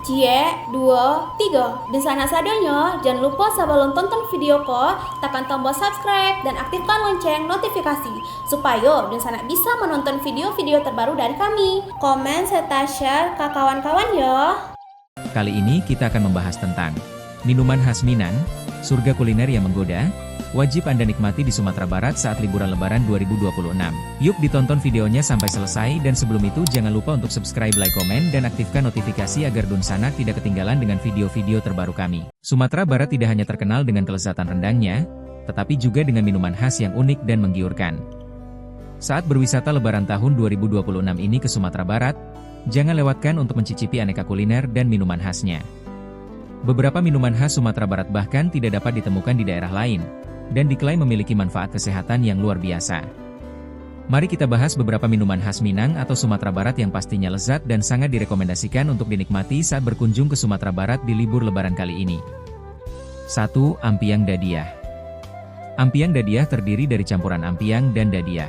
Cie, dua, tiga. Dan sana sadanya, jangan lupa sebelum tonton video ko, tekan tombol subscribe dan aktifkan lonceng notifikasi supaya dan sana bisa menonton video-video terbaru dari kami. Komen serta share ke kawan-kawan ya. Kali ini kita akan membahas tentang minuman khas Minang, surga kuliner yang menggoda, wajib Anda nikmati di Sumatera Barat saat liburan Lebaran 2026. Yuk ditonton videonya sampai selesai dan sebelum itu jangan lupa untuk subscribe, like, komen, dan aktifkan notifikasi agar Dunsanak tidak ketinggalan dengan video-video terbaru kami. Sumatera Barat tidak hanya terkenal dengan kelezatan rendangnya, tetapi juga dengan minuman khas yang unik dan menggiurkan. Saat berwisata Lebaran tahun 2026 ini ke Sumatera Barat, jangan lewatkan untuk mencicipi aneka kuliner dan minuman khasnya. Beberapa minuman khas Sumatera Barat bahkan tidak dapat ditemukan di daerah lain, dan diklaim memiliki manfaat kesehatan yang luar biasa. Mari kita bahas beberapa minuman khas Minang atau Sumatera Barat yang pastinya lezat dan sangat direkomendasikan untuk dinikmati saat berkunjung ke Sumatera Barat di libur Lebaran kali ini. 1. Ampiang Dadiah. Ampiang Dadiah terdiri dari campuran ampiang dan dadiah.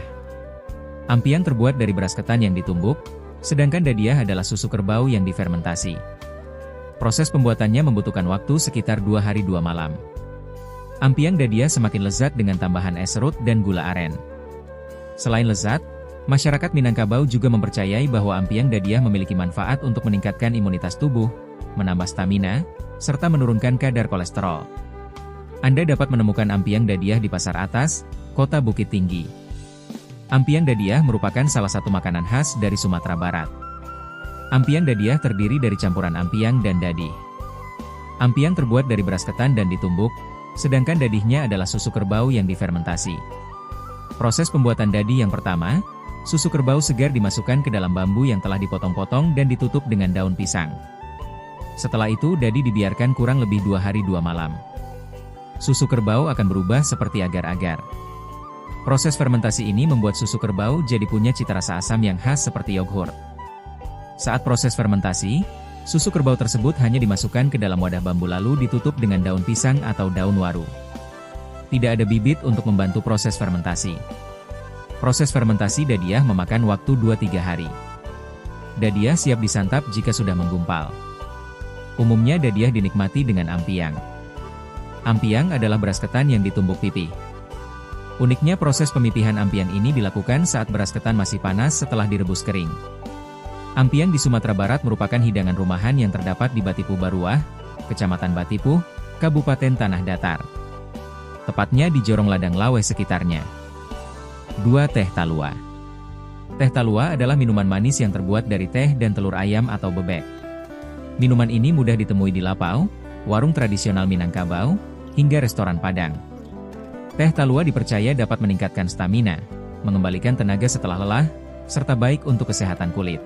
Ampiang terbuat dari beras ketan yang ditumbuk, sedangkan dadiah adalah susu kerbau yang difermentasi. Proses pembuatannya membutuhkan waktu sekitar 2 hari 2 malam. Ampiang dadiah semakin lezat dengan tambahan es serut dan gula aren. Selain lezat, masyarakat Minangkabau juga mempercayai bahwa ampiang dadiah memiliki manfaat untuk meningkatkan imunitas tubuh, menambah stamina, serta menurunkan kadar kolesterol. Anda dapat menemukan ampiang dadiah di Pasar Atas, Kota Bukit Tinggi. Ampiang dadiah merupakan salah satu makanan khas dari Sumatera Barat. Ampiang dadiah terdiri dari campuran ampiang dan dadih. Ampiang terbuat dari beras ketan dan ditumbuk, sedangkan dadihnya adalah susu kerbau yang difermentasi. Proses pembuatan dadih yang pertama, susu kerbau segar dimasukkan ke dalam bambu yang telah dipotong-potong dan ditutup dengan daun pisang. Setelah itu dadih dibiarkan kurang lebih 2 hari 2 malam. Susu kerbau akan berubah seperti agar-agar. Proses fermentasi ini membuat susu kerbau jadi punya cita rasa asam yang khas seperti yogurt. Saat proses fermentasi, susu kerbau tersebut hanya dimasukkan ke dalam wadah bambu lalu ditutup dengan daun pisang atau daun waru. Tidak ada bibit untuk membantu proses fermentasi. Proses fermentasi dadiah memakan waktu 2-3 hari. Dadiah siap disantap jika sudah menggumpal. Umumnya dadiah dinikmati dengan ampiang. Ampiang adalah beras ketan yang ditumbuk pipih. Uniknya proses pemipihan ampiang ini dilakukan saat beras ketan masih panas setelah direbus kering. Ampiang di Sumatera Barat merupakan hidangan rumahan yang terdapat di Batipuh Baruah, Kecamatan Batipuh, Kabupaten Tanah Datar. Tepatnya di Jorong Ladang Laweh sekitarnya. 2. Teh Talua. Teh talua adalah minuman manis yang terbuat dari teh dan telur ayam atau bebek. Minuman ini mudah ditemui di lapau, warung tradisional Minangkabau, hingga restoran Padang. Teh talua dipercaya dapat meningkatkan stamina, mengembalikan tenaga setelah lelah, serta baik untuk kesehatan kulit.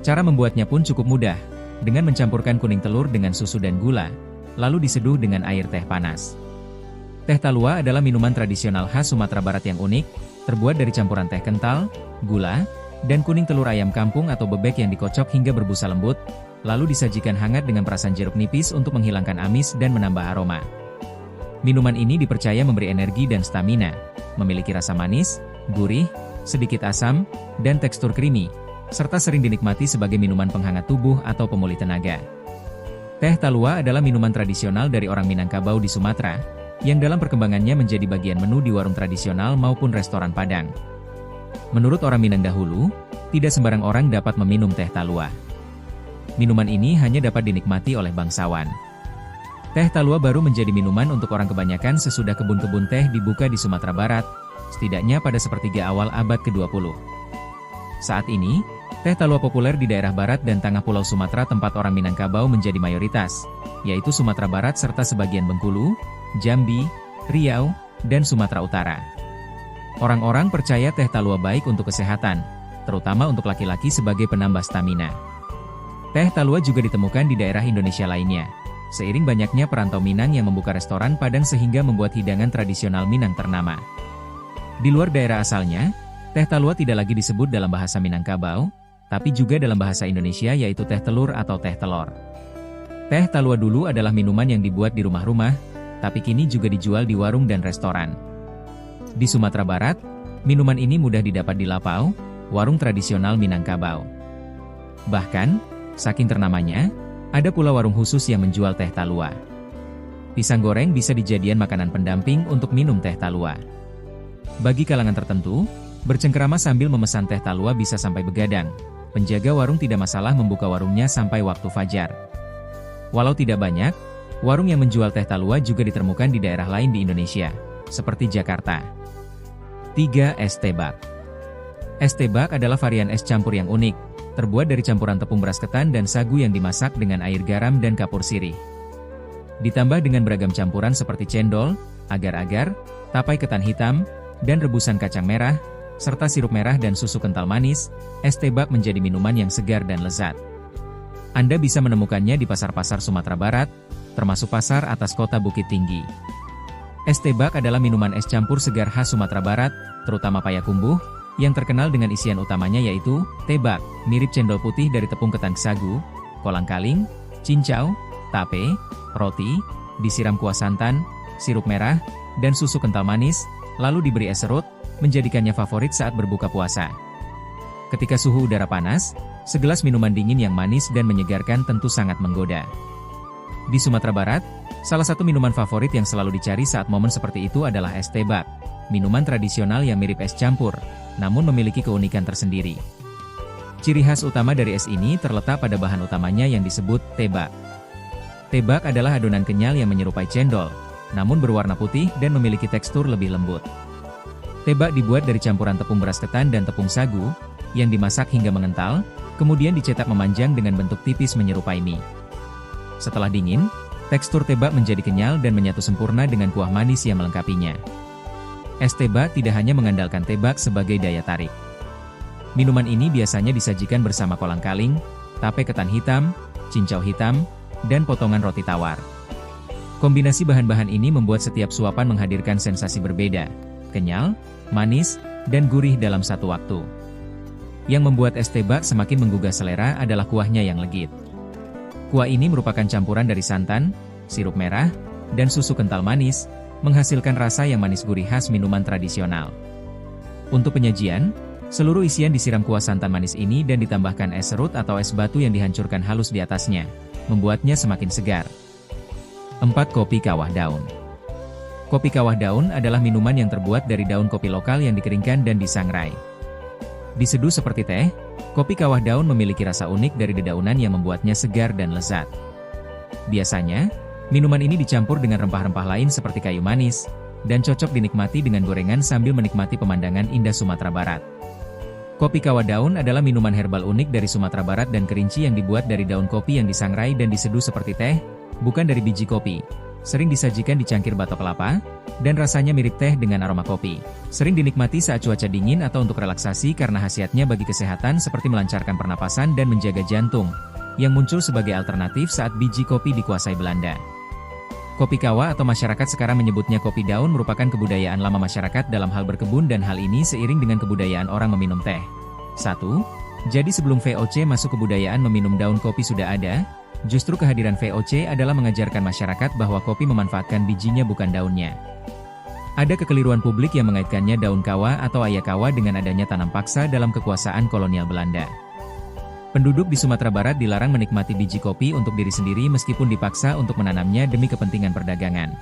Cara membuatnya pun cukup mudah, dengan mencampurkan kuning telur dengan susu dan gula, lalu diseduh dengan air teh panas. Teh talua adalah minuman tradisional khas Sumatera Barat yang unik, terbuat dari campuran teh kental, gula, dan kuning telur ayam kampung atau bebek yang dikocok hingga berbusa lembut, lalu disajikan hangat dengan perasan jeruk nipis untuk menghilangkan amis dan menambah aroma. Minuman ini dipercaya memberi energi dan stamina, memiliki rasa manis, gurih, sedikit asam, dan tekstur creamy, serta sering dinikmati sebagai minuman penghangat tubuh atau pemulih tenaga. Teh talua adalah minuman tradisional dari orang Minangkabau di Sumatera, yang dalam perkembangannya menjadi bagian menu di warung tradisional maupun restoran Padang. Menurut orang Minang dahulu, tidak sembarang orang dapat meminum teh talua. Minuman ini hanya dapat dinikmati oleh bangsawan. Teh talua baru menjadi minuman untuk orang kebanyakan sesudah kebun-kebun teh dibuka di Sumatera Barat, setidaknya pada sepertiga awal abad ke-20. Saat ini, teh talua populer di daerah barat dan tengah pulau Sumatera tempat orang Minangkabau menjadi mayoritas, yaitu Sumatera Barat serta sebagian Bengkulu, Jambi, Riau, dan Sumatera Utara. Orang-orang percaya teh talua baik untuk kesehatan, terutama untuk laki-laki sebagai penambah stamina. Teh talua juga ditemukan di daerah Indonesia lainnya, seiring banyaknya perantau Minang yang membuka restoran Padang sehingga membuat hidangan tradisional Minang ternama. Di luar daerah asalnya, teh talua tidak lagi disebut dalam bahasa Minangkabau, tapi juga dalam bahasa Indonesia yaitu teh telur atau teh telor. Teh talua dulu adalah minuman yang dibuat di rumah-rumah, tapi kini juga dijual di warung dan restoran. Di Sumatera Barat, minuman ini mudah didapat di lapau, warung tradisional Minangkabau. Bahkan, saking ternamanya, Ada pula warung khusus yang menjual teh talua. Pisang goreng bisa dijadikan makanan pendamping untuk minum teh talua. Bagi kalangan tertentu, bercengkerama sambil memesan teh talua bisa sampai begadang. Penjaga warung tidak masalah membuka warungnya sampai waktu fajar. Walau tidak banyak, warung yang menjual teh talua juga ditemukan di daerah lain di Indonesia, seperti Jakarta. 3. Es tebak. Es tebak adalah varian es campur yang unik, terbuat dari campuran tepung beras ketan dan sagu yang dimasak dengan air garam dan kapur sirih. Ditambah dengan beragam campuran seperti cendol, agar-agar, tapai ketan hitam, dan rebusan kacang merah, serta sirup merah dan susu kental manis, es tebak menjadi minuman yang segar dan lezat. Anda bisa menemukannya di pasar-pasar Sumatera Barat, termasuk pasar atas kota Bukit Tinggi. Es tebak adalah minuman es campur segar khas Sumatera Barat, terutama payakumbuh, yang terkenal dengan isian utamanya yaitu tebak, mirip cendol putih dari tepung ketan sagu, kolang-kaling, cincau, tape, roti, disiram kuah santan, sirup merah, dan susu kental manis, lalu diberi es serut, menjadikannya favorit saat berbuka puasa. Ketika suhu udara panas, segelas minuman dingin yang manis dan menyegarkan tentu sangat menggoda. Di Sumatera Barat, salah satu minuman favorit yang selalu dicari saat momen seperti itu adalah es tebak, minuman tradisional yang mirip es campur, namun memiliki keunikan tersendiri. Ciri khas utama dari es ini terletak pada bahan utamanya yang disebut tebak. Tebak adalah adonan kenyal yang menyerupai cendol, namun berwarna putih dan memiliki tekstur lebih lembut. Tebak dibuat dari campuran tepung beras ketan dan tepung sagu, yang dimasak hingga mengental, kemudian dicetak memanjang dengan bentuk tipis menyerupai mie. Setelah dingin, tekstur tebak menjadi kenyal dan menyatu sempurna dengan kuah manis yang melengkapinya. Es tebak tidak hanya mengandalkan tebak sebagai daya tarik. Minuman ini biasanya disajikan bersama kolang-kaling, tape ketan hitam, cincau hitam, dan potongan roti tawar. Kombinasi bahan-bahan ini membuat setiap suapan menghadirkan sensasi berbeda, kenyal, manis, dan gurih dalam satu waktu. Yang membuat es tebak semakin menggugah selera adalah kuahnya yang legit. Kuah ini merupakan campuran dari santan, sirup merah, dan susu kental manis, menghasilkan rasa yang manis gurih khas minuman tradisional. Untuk penyajian, seluruh isian disiram kuah santan manis ini dan ditambahkan es serut atau es batu yang dihancurkan halus di atasnya, membuatnya semakin segar. 4. Kopi kawah daun. Kopi kawah daun adalah minuman yang terbuat dari daun kopi lokal yang dikeringkan dan disangrai. Diseduh seperti teh, kopi kawah daun memiliki rasa unik dari dedaunan yang membuatnya segar dan lezat. Biasanya, minuman ini dicampur dengan rempah-rempah lain seperti kayu manis, dan cocok dinikmati dengan gorengan sambil menikmati pemandangan indah Sumatera Barat. Kopi kawah daun adalah minuman herbal unik dari Sumatera Barat dan Kerinci yang dibuat dari daun kopi yang disangrai dan diseduh seperti teh, bukan dari biji kopi. Sering disajikan di cangkir batok kelapa, dan rasanya mirip teh dengan aroma kopi. Sering dinikmati saat cuaca dingin atau untuk relaksasi karena khasiatnya bagi kesehatan seperti melancarkan pernapasan dan menjaga jantung, yang muncul sebagai alternatif saat biji kopi dikuasai Belanda. Kopi kawah atau masyarakat sekarang menyebutnya kopi daun merupakan kebudayaan lama masyarakat dalam hal berkebun dan hal ini seiring dengan kebudayaan orang meminum teh. 1. Jadi sebelum VOC masuk kebudayaan meminum daun kopi sudah ada, justru kehadiran VOC adalah mengajarkan masyarakat bahwa kopi memanfaatkan bijinya bukan daunnya. Ada kekeliruan publik yang mengaitkannya daun kawah atau ayakawa dengan adanya tanam paksa dalam kekuasaan kolonial Belanda. Penduduk di Sumatera Barat dilarang menikmati biji kopi untuk diri sendiri meskipun dipaksa untuk menanamnya demi kepentingan perdagangan.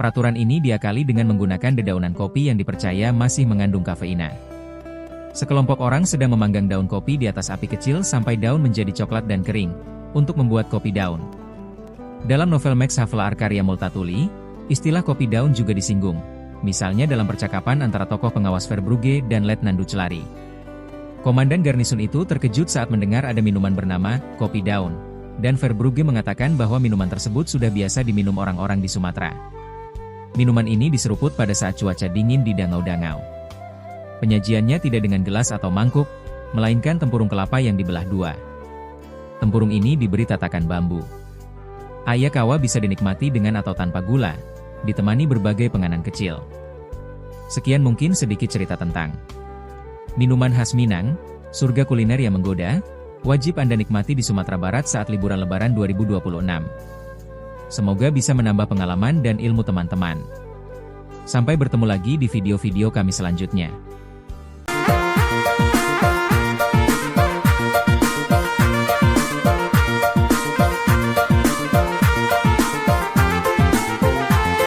Peraturan ini diakali dengan menggunakan dedaunan kopi yang dipercaya masih mengandung kafeina. Sekelompok orang sedang memanggang daun kopi di atas api kecil sampai daun menjadi coklat dan kering, untuk membuat kopi daun. Dalam novel Max Havelaar karya Multatuli, istilah kopi daun juga disinggung, misalnya dalam percakapan antara tokoh pengawas Verbrugge dan Letnan Duclari. Komandan garnison itu terkejut saat mendengar ada minuman bernama kopi daun, dan Verbrugge mengatakan bahwa minuman tersebut sudah biasa diminum orang-orang di Sumatera. Minuman ini diseruput pada saat cuaca dingin di dangau-dangau. Penyajiannya tidak dengan gelas atau mangkuk, melainkan tempurung kelapa yang dibelah dua. Tempurung ini diberi tatakan bambu. Ayakawa bisa dinikmati dengan atau tanpa gula, ditemani berbagai penganan kecil. Sekian mungkin sedikit cerita tentang minuman khas Minang, surga kuliner yang menggoda, wajib Anda nikmati di Sumatera Barat saat liburan Lebaran 2026. Semoga bisa menambah pengalaman dan ilmu teman-teman. Sampai bertemu lagi di video-video kami selanjutnya.